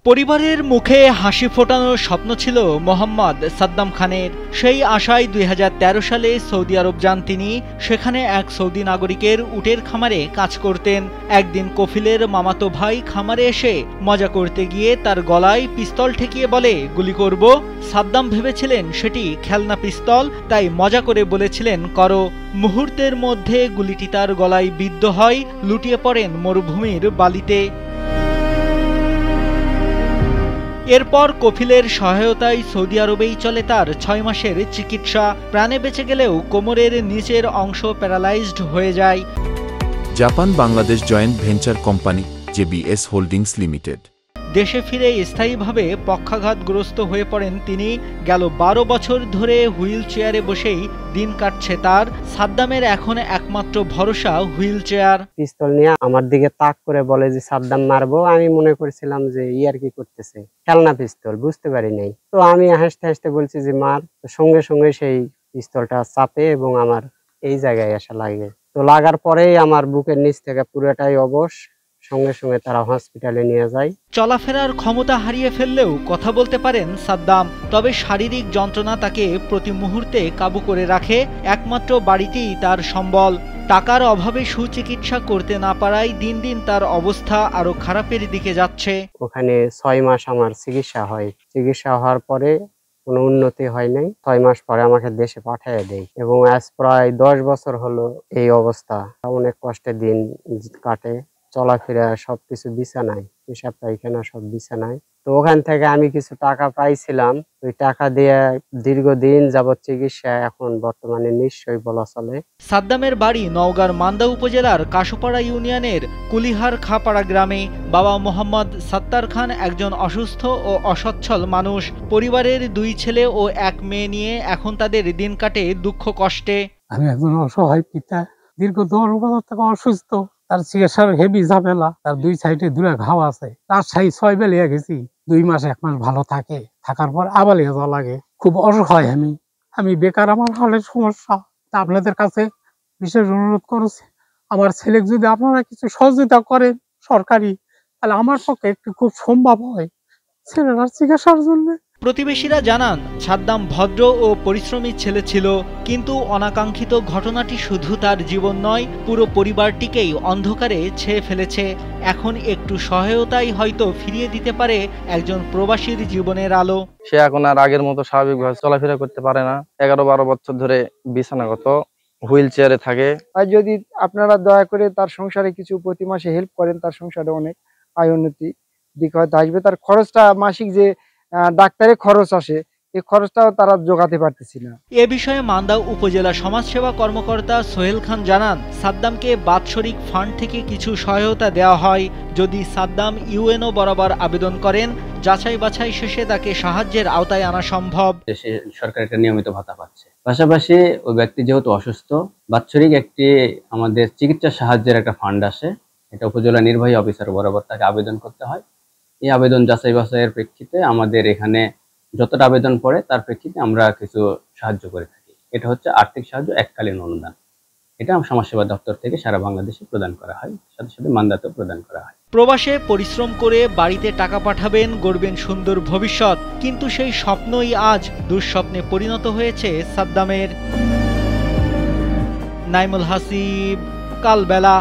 পরিবারের মুখে হাসি ফোটানোর স্বপ্ন ছিল মোহাম্মদ সাদ্দাম খানের। সেই আশায় ২০১৩ সালে সৌদি আরব যান তিনি। সেখানে এক সৌদি নাগরিকের উটের খামারে কাজ করতেন। একদিন কফিলের মামাতো ভাই খামারে এসে মজা করতে গিয়ে তার গলায় পিস্তল ঠেকিয়ে বলে, গুলি করব। সাদ্দাম ভেবেছিলেন সেটি খেলনা পিস্তল, তাই মজা করে বলেছিলেন করো। মুহূর্তের মধ্যে গুলিটি তার গলায় বিদ্ধ হয়, লুটিয়ে পড়েন মরুভূমির বালিতে। এরপর কফিলের সহায়তায় সৌদি আরবেই চলে তার ৬ মাসের চিকিৎসা। প্রাণে বেঁচে গেলেও কোমরের নিচের অংশ প্যারালাইজড হয়ে যায়। Japan Bangladesh joint venture company JBS holdings limited. দেশে ফিরে স্থায়ীভাবে পক্ষাঘাতগ্রস্ত হয়ে পড়েন তিনি। গেল ১২ বছর ধরে হুইল চেয়ারে বসেই দিন কাটছে তার। সাদ্দামের এখন একমাত্র ভরসা হুইল চেয়ার। পিস্তল নিয়ে আমার দিকে তাক করে বলে যে সাদ্দাম মারবো। আমি মনে করেছিলাম যে ইয়ার্কি করতেছে, খেলনা পিস্তল, বুঝতে পারি নাই। তো আমি হাসতে হাসতে বলছি যে মার। সঙ্গে সঙ্গে সেই পিস্তলটা চাপে এবং আমার এই জায়গায় এসে লাগে। তো লাগার পরেই আমার বুকের নিচ থেকে পুরোটাই অবশ। সঙ্গে সঙ্গে তারা হসপিটালে নিয়ে যায়। চলাফেরার ক্ষমতা হারিয়ে ফেললেও কথা বলতে পারেন সাদ্দাম। তবে শারীরিক যন্ত্রণা তাকে প্রতি মুহূর্তে কাবু করে রাখে। একমাত্র বাড়িতেই তার সম্বল। টাকার অভাবে সুচিকিৎসা করতে না পারায় দিন দিন তার অবস্থা আরো খারাপের দিকে যাচ্ছে। ওখানে ৬ মাস আমার চিকিৎসা হয়। চিকিৎসা হওয়ার পরে কোনো উন্নতি হয় নাই। ৬ মাস পরে আমাকে দেশে পাঠিয়ে দেয় এবং আজ প্রায় ১০ বছর হলো এই অবস্থা। অনেক কষ্টে দিন কাটে। চলাফেরা সবকিছু বিছানায়, পেশাব পায়খানা সব বিছানায়। তো ওখান থেকে আমি কিছু টাকা পাইছিলাম। ওই টাকা দিয়ে দীর্ঘদিন যাবত চিকিৎসা এখন বর্তমানে নিশ্চয়ই বলা চলে। সাদ্দামের বাড়ি নওগাঁর মান্দা উপজেলার কাশুপাড়া ইউনিয়নের কুলিহার খাপাড়া গ্রামে। বাবা মোহাম্মদ সাত্তার খান একজন অসুস্থ ও অসচ্ছল মানুষ। পরিবারের ২ ছেলে ও ১ মেয়ে নিয়ে এখন তাদের দিন কাটে দুঃখ কষ্টে। আমি একজন অসহায় পিতা, দীর্ঘ ১০ বছর থেকে অসুস্থ। তার চিকিৎসার হেভি ঝামেলা। তার 2 সাইডে 2টা ঘাও আছে। তার ৬ বেলিয়ে গেছি। 2 মাস 1 মাস ভালো থাকে, থাকার পর আবার লিয়ে যাওয়া লাগে। খুব অসহায় আমি বেকার, আমার হলের সমস্যা। তা আপনাদের কাছে বিশেষ অনুরোধ করছি, আমার ছেলেকে যদি আপনারা কিছু সহযোগিতা করেন সরকারি, তাহলে আমার পক্ষে একটু খুব সম্ভব হয় ছেলেটার চিকিৎসার জন্য। প্রতিবেশীরা জানান সাদ্দাম ভদ্র ও পরিশ্রমী ছেলে ছিল, কিন্তু অনাকাঙ্ক্ষিত ঘটনাটি শুধু তার জীবন নয়, পুরো পরিবারটিকেই অন্ধকারে ছেয়ে ফেলেছে। এখন একটু সহায়তাই হয়তো ফিরিয়ে দিতে পারে একজন প্রবাসীর জীবনের আলো। সে এখন আর আগের মতো স্বাভাবিকভাবে চলাফেরা করতে পারে না। ১১-১২ বছর ধরে বিছানাগত, হুইল চেয়ারে থাকে। আর যদি আপনারা দয়া করে তার সংসারে কিছু প্রতি মাসে হেল্প করেন, তার সংসারে অনেক আয় উন্নতি দিক হয়তো আসবে। তার খরচটা মাসিক যে ডাক্তারের খরচ আসে, এই খরচটাও তারা জোগাতে পারতেছি না। এ বিষয়ে মান্দা উপজেলা সমাজসেবা কর্মকর্তা সোহেল খান জানান, সাদ্দামকে বাৎসরিক ফান্ড থেকে কিছু সহায়তা দেওয়া হয়। যদি সাদ্দাম ইউএনও বরাবর আবেদন করেন, যাচাই বাছাই শেষে তাকে সাহায্যের আওতায় আনা সম্ভব। দেশে সরকার একটা নিয়মিত ভাতা পাচ্ছে। পাশাপাশি ওই ব্যক্তি যেহেতু অসুস্থ, বাৎসরিক একটি আমাদের চিকিৎসা সাহায্যের একটা ফান্ড আসে। এটা উপজেলা নির্বাহী অফিসার বরাবর তাকে আবেদন করতে হয়। এই আবেদন যাচাই বাছাইয়ের প্রেক্ষিতে আমাদের এখানে যতটা আবেদন পড়ে তার প্রেক্ষিতে আমরা কিছু সাহায্য করে থাকি। এটা হচ্ছে আর্থিক সাহায্য, এককালীন অনুদান। এটা সমাজসেবা দপ্তর থেকে সারা বাংলাদেশে প্রদান করা হয়, সাথে সাথে মান্দাতেও প্রদান করা হয়। প্রবাসে পরিশ্রম করে বাড়িতে টাকা পাঠাবেন, গড়বেন সুন্দর ভবিষ্যৎ, কিন্তু সেই স্বপ্নই আজ দুঃস্বপ্নে পরিণত হয়েছে সাদ্দামের। নাইমুল হাসিব, কালবেলা।